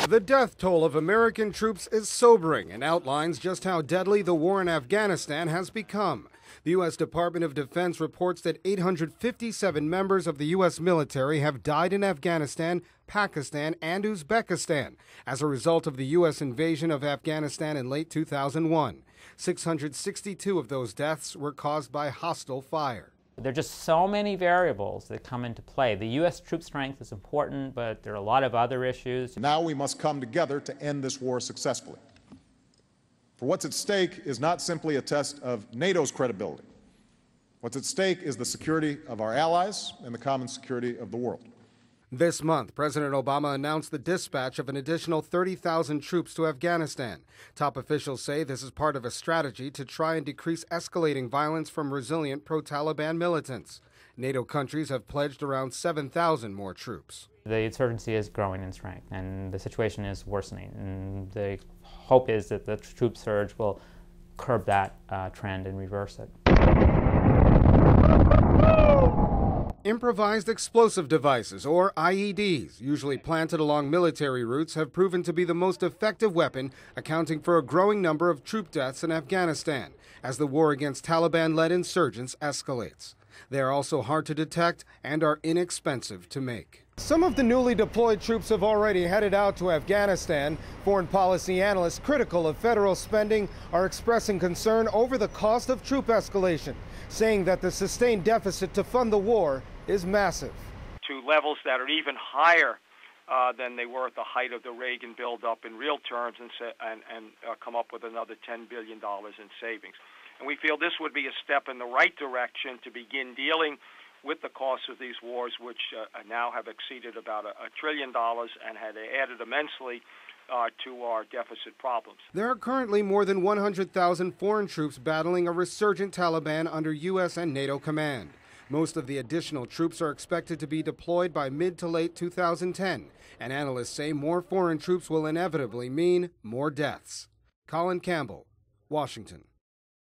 The death toll of American troops is sobering and outlines just how deadly the war in Afghanistan has become. The U.S. Department of Defense reports that 857 members of the U.S. military have died in Afghanistan, Pakistan, and Uzbekistan as a result of the U.S. invasion of Afghanistan in late 2001. 662 of those deaths were caused by hostile fire. There are just so many variables that come into play. The U.S. troop strength is important, but there are a lot of other issues. Now we must come together to end this war successfully. For what's at stake is not simply a test of NATO's credibility. What's at stake is the security of our allies and the common security of the world. This month, President Obama announced the dispatch of an additional 30,000 troops to Afghanistan. Top officials say this is part of a strategy to try and decrease escalating violence from resilient pro-Taliban militants. NATO countries have pledged around 7,000 more troops. The insurgency is growing in strength, and the situation is worsening. And the hope is that the troop surge will curb that trend and reverse it. Improvised explosive devices, or IEDs, usually planted along military routes, have proven to be the most effective weapon, accounting for a growing number of troop deaths in Afghanistan as the war against Taliban-led insurgents escalates. They are also hard to detect and are inexpensive to make. Some of the newly deployed troops have already headed out to Afghanistan. Foreign policy analysts critical of federal spending are expressing concern over the cost of troop escalation, saying that the sustained deficit to fund the war is massive. To levels that are even higher than they were at the height of the Reagan buildup in real terms, and come up with another $10 billion in savings. And we feel this would be a step in the right direction to begin dealing with the costs of these wars, which now have exceeded about $1 trillion and had added immensely to our deficit problems. There are currently more than 100,000 foreign troops battling a resurgent Taliban under U.S. and NATO command. Most of the additional troops are expected to be deployed by mid to late 2010, and analysts say more foreign troops will inevitably mean more deaths. Colin Campbell, Washington.